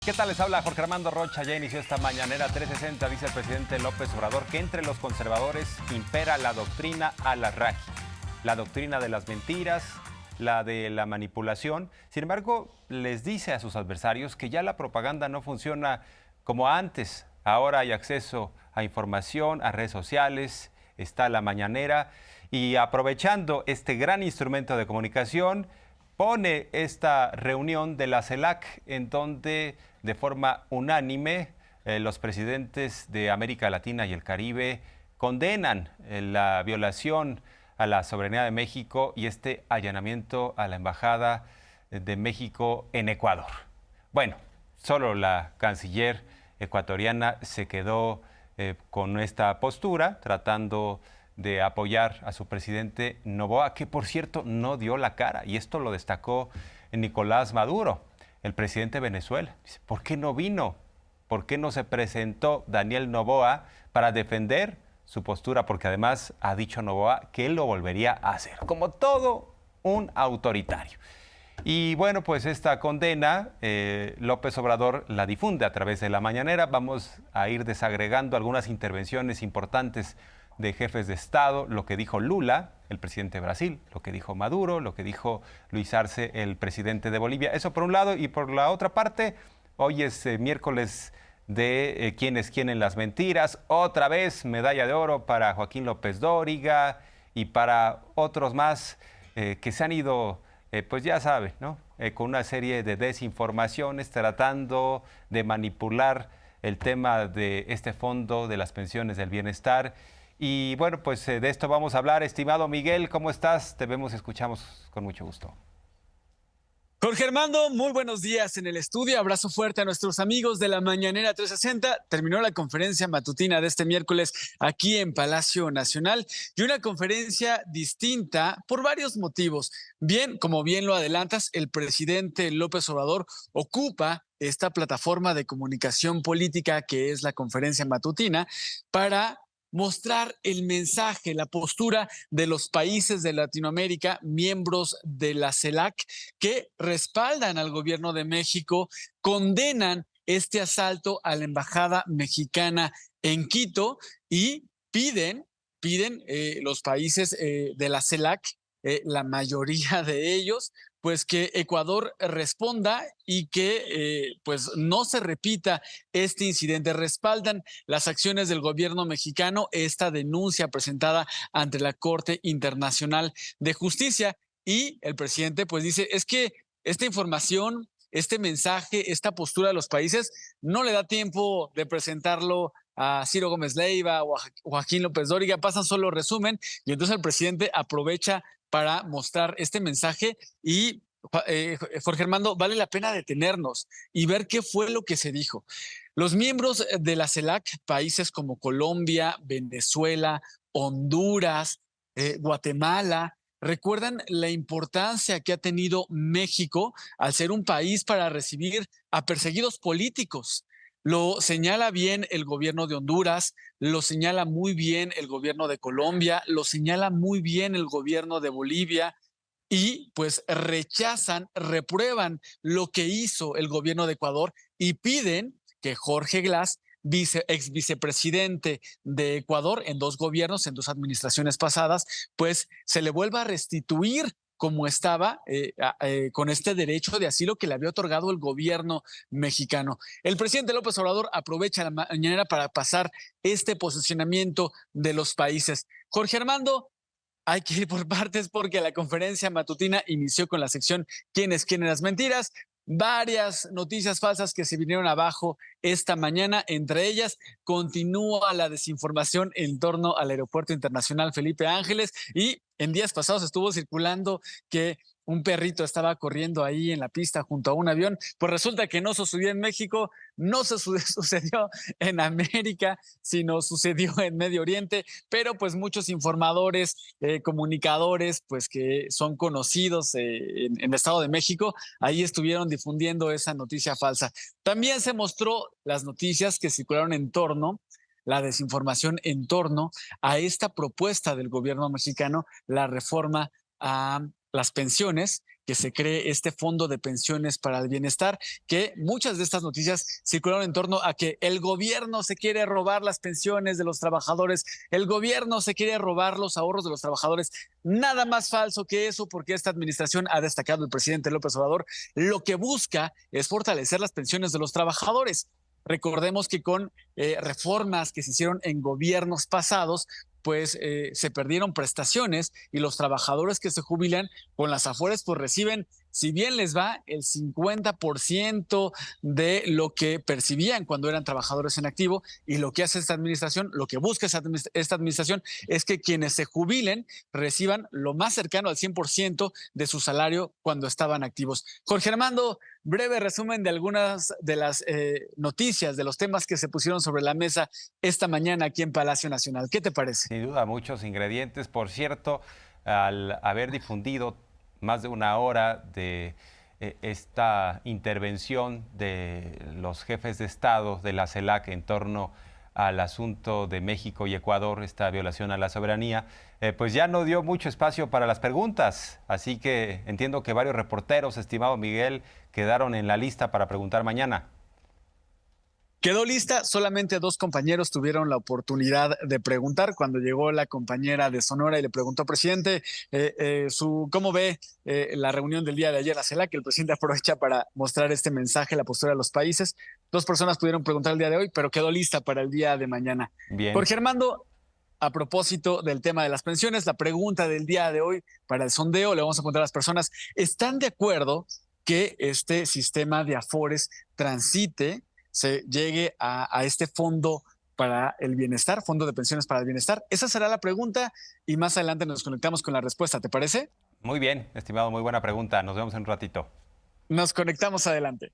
¿Qué tal? Les habla Jorge Armando Rocha. Ya inició esta mañanera 360. Dice el presidente López Obrador que entre los conservadores impera la doctrina al-Arraqi, la doctrina de las mentiras, la de la manipulación. Sin embargo, les dice a sus adversarios que ya la propaganda no funciona como antes. Ahora hay acceso a información, a redes sociales, está la mañanera y aprovechando este gran instrumento de comunicación, pone esta reunión de la CELAC en donde de forma unánime los presidentes de América Latina y el Caribe condenan la violación a la soberanía de México y este allanamiento a la Embajada de México en Ecuador. Bueno, solo la canciller ecuatoriana se quedó con esta postura, tratando de apoyar a su presidente Noboa, que por cierto no dio la cara, y esto lo destacó Nicolás Maduro, el presidente de Venezuela. Dice, ¿por qué no vino? ¿Por qué no se presentó Daniel Noboa para defender su postura? Porque además ha dicho Noboa que él lo volvería a hacer, como todo un autoritario. Y bueno, pues esta condena, López Obrador la difunde a través de la mañanera. Vamos a ir desagregando algunas intervenciones importantes de jefes de Estado, lo que dijo Lula, el presidente de Brasil, lo que dijo Maduro, lo que dijo Luis Arce, el presidente de Bolivia. Eso por un lado, y por la otra parte, hoy es miércoles de quién es quién en las mentiras. Otra vez medalla de oro para Joaquín López Dóriga y para otros más que se han ido, pues ya saben, ¿no? Con una serie de desinformaciones, tratando de manipular el tema de este fondo de las pensiones del bienestar. Y bueno, pues de esto vamos a hablar. Estimado Miguel, ¿cómo estás? Te vemos y escuchamos con mucho gusto. Jorge Armando, muy buenos días en el estudio. Abrazo fuerte a nuestros amigos de la Mañanera 360. Terminó la conferencia matutina de este miércoles aquí en Palacio Nacional y una conferencia distinta por varios motivos. Bien, como bien lo adelantas, el presidente López Obrador ocupa esta plataforma de comunicación política que es la conferencia matutina para mostrar el mensaje, la postura de los países de Latinoamérica, miembros de la CELAC, que respaldan al gobierno de México, condenan este asalto a la embajada mexicana en Quito y piden los países de la CELAC, la mayoría de ellos, pues que Ecuador responda y que pues no se repita este incidente. Respaldan las acciones del gobierno mexicano, esta denuncia presentada ante la Corte Internacional de Justicia. Y el presidente pues dice, es que esta información, este mensaje, esta postura de los países no le da tiempo de presentarlo a Ciro Gómez Leiva o a Joaquín López Dóriga, pasan solo resumen y entonces el presidente aprovecha para mostrar este mensaje y Jorge Armando, vale la pena detenernos y ver qué fue lo que se dijo. Los miembros de la CELAC, países como Colombia, Venezuela, Honduras, Guatemala, recuerdan la importancia que ha tenido México al ser un país para recibir a perseguidos políticos. Lo señala bien el gobierno de Honduras, lo señala muy bien el gobierno de Colombia, lo señala muy bien el gobierno de Bolivia y pues rechazan, reprueban lo que hizo el gobierno de Ecuador y piden que Jorge Glass, ex vicepresidente de Ecuador en dos gobiernos, en dos administraciones pasadas, pues se le vuelva a restituir como estaba con este derecho de asilo que le había otorgado el gobierno mexicano. El presidente López Obrador aprovecha la mañanera para pasar este posicionamiento de los países. Jorge Armando, hay que ir por partes porque la conferencia matutina inició con la sección ¿Quién es quién en las mentiras? Varias noticias falsas que se vinieron abajo esta mañana. Entre ellas, continúa la desinformación en torno al Aeropuerto Internacional Felipe Ángeles y en días pasados estuvo circulando que un perrito estaba corriendo ahí en la pista junto a un avión. Pues resulta que no sucedió en México, no se sucedió en América, sino sucedió en Medio Oriente, pero pues muchos informadores, comunicadores, pues que son conocidos en el Estado de México, ahí estuvieron difundiendo esa noticia falsa. También se mostró las noticias que circularon en torno, la desinformación en torno a esta propuesta del gobierno mexicano, la reforma a las pensiones que se cree este fondo de pensiones para el bienestar, que muchas de estas noticias circularon en torno a que el gobierno se quiere robar las pensiones de los trabajadores, el gobierno se quiere robar los ahorros de los trabajadores. Nada más falso que eso, porque esta administración, ha destacado el presidente López Obrador, lo que busca es fortalecer las pensiones de los trabajadores. Recordemos que con reformas que se hicieron en gobiernos pasados, pues se perdieron prestaciones y los trabajadores que se jubilan con las Afores pues reciben, si bien les va, el 50% de lo que percibían cuando eran trabajadores en activo. Y lo que hace esta administración, lo que busca esta administración, es que quienes se jubilen reciban lo más cercano al 100% de su salario cuando estaban activos. Jorge Armando, breve resumen de algunas de las noticias, de los temas que se pusieron sobre la mesa esta mañana aquí en Palacio Nacional. ¿Qué te parece? Sin duda, muchos ingredientes. Por cierto, al haber difundido más de una hora de esta intervención de los jefes de Estado de la CELAC en torno al asunto de México y Ecuador, esta violación a la soberanía, pues ya no dio mucho espacio para las preguntas. Así que entiendo que varios reporteros, estimado Miguel, quedaron en la lista para preguntar mañana. Quedó lista, solamente 2 compañeros tuvieron la oportunidad de preguntar. Cuando llegó la compañera de Sonora y le preguntó, presidente, ¿cómo ve la reunión del día de ayer a CELAC? El presidente aprovecha para mostrar este mensaje, la postura de los países. 2 personas pudieron preguntar el día de hoy, pero quedó lista para el día de mañana. Bien. Jorge Armando, a propósito del tema de las pensiones, la pregunta del día de hoy para el sondeo, le vamos a preguntar a las personas, ¿están de acuerdo que este sistema de Afores transite, se llegue a este fondo para el bienestar, fondo de pensiones para el bienestar? Esa será la pregunta y más adelante nos conectamos con la respuesta, ¿te parece? Muy bien, estimado, muy buena pregunta. Nos vemos en un ratito. Nos conectamos adelante.